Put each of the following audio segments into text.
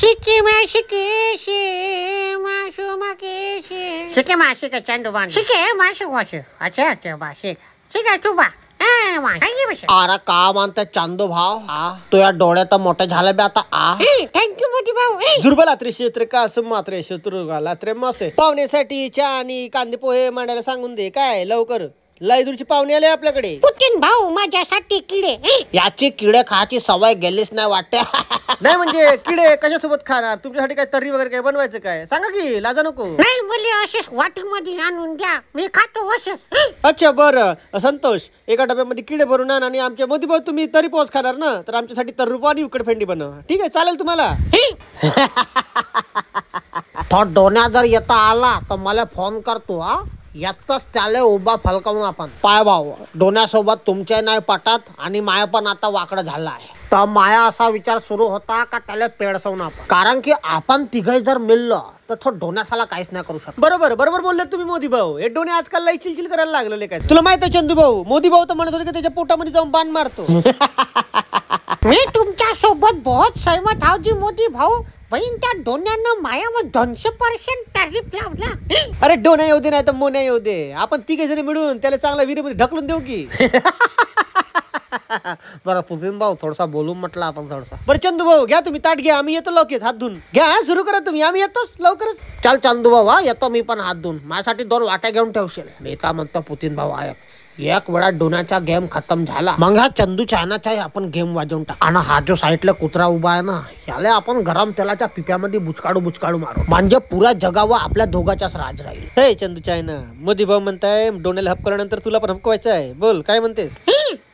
शिके माशिक चंदू बाण शिके माशिक वाश अच्छा अच्छा बाशिक शिके चुबा अरे का म्हणते चांदू भाव तुझ्या डोळ्यात मोठे झाले बे आता थँक्यू मोठी भाऊ जुर्बला त्रिशेत्र का असं मात्र शत्रुघाला त्रे मासे पाहुण्यासाठी चहा आणि कांदे पोहे मांडायला सांगून दे काय लवकर लय दूरची पाहुणे आले आपल्याकडे पुतीन भाऊ माझ्यासाठी किडे याची किडे खायची सवय गेलीच नाही वाटते नाही म्हणजे किडे कशासोबत खाणार तुमच्यासाठी काय तर्री वगैरे काय बनवायचं काय सांगा की लाजा नको नाही मुली असेच वाटीमध्ये आणून द्या मी खातो असेच अच्छा बरं संतोष एका डब्यामध्ये किडे भरून आण आणि आमच्या मोदी भाऊ तुम्ही तरी पोच खाणार ना तर आमच्यासाठी तर्रुप आणि उकड फेंडी बनव ठीक आहे चालेल तुम्हाला तो डोण्या जर येता आला तर मला फोन करतो हा यातच त्याला उभा फलकावून आपण पाय भाऊ डोण्यासोबत तुमच्या नाही पटात आणि माया पण आता वाकडं झाला आहे तर माया असा विचार सुरू होता का त्याला पेडसवून आपण कारण की आपण तिघही जर मिळलो तर तो डोण्यासाला काहीच नाही करू शकत बरोबर बरोबर बोलले तुम्ही मोदी भाऊ हे डोणे आजकाल लई चिलचिल करायला लागलेले काय तुला माहित आहे चंदू भाऊ मोदी भाऊ तर म्हणत होते की त्याच्या पोटामध्ये जाऊन बाण मारतो मी तुमच्या सोबत बहुत सहमत आहो जी मोदी भाऊ बहीण त्या डोण्यानं मायावर 200% टॅरिफ लावला अरे डोण्या येऊ दे नाही तर मोन्या येऊ दे आपण तिघे जण मिळून त्याला चांगला विहिरीमध्ये ढकलून देऊ की बरं पुतीन भाऊ थोडासा बोलून म्हटलं आपण थोडासा बरं चंदू भाऊ घ्या तुम्ही ताट घ्या आम्ही येतो लवकर हात धुवून घ्या सुरू करा तुम्ही आम्ही येतोच लवकरच चल चंदू भाऊ हा येतो मी पण हात धुवून माझ्यासाठी 2 वाट्या घेऊन ठेवशील मी का म्हणतो पुतीन भाऊ आहे एक वेळा डोण्याचा गेम खतम झाला मग हा चंदू चायनाचा आपण गेम वाजवून टाक आणि हा जो साईडला कुत्रा उभा आहे ना याला आपण गरम तेलाच्या पिप्यामध्ये बुचकाडू मारू म्हणजे पुऱ्या जगावर आपल्या दोघाचाच राज राहील हे चंदू चायना मोदी भाऊ म्हणताय डोण्याला हपकल्यानंतर तुला पण हपकवायचं आहे बोल काय म्हणतेस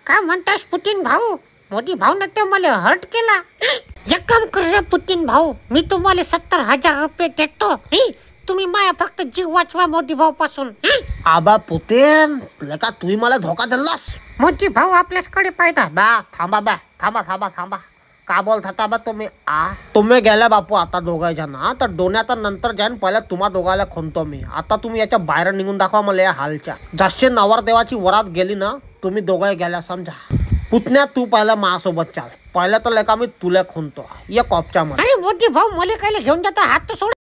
काय म्हणतास पुतीन भाऊ मोदी भाऊ न ते मला हर्ट केला एक काम कर पुतीन भाऊ मी तुम्हाला 70,000 रुपये देतो तुम्ही माया फक्त जीव वाचवा मोदी भाऊ पासून आबा पुतीन का तुम्ही मला धोका दिलास मोदी भाऊ आपल्याकडे पाहिजे बा थांबा का बोलता बा तुम्ही गेल्या बापू आता दोघा जण तर डोण्याचा नंतर जाईन पहिल्या तुम्हा दोघाला खुनतो मी आता तुम्ही याच्या बाहेर निघून दाखवा मला या हालच्या जशी नवरदेवाची वरात गेली ना तुम्ही दोघे गेल्या समजा पुतण्या तू पहिला माझ्यासोबत चाल पहिला तर लेका मी तुला खुनतो या कॉपच्या मध्ये अरे मोदी भाऊ मला काय घेऊन जातो हात तर सोड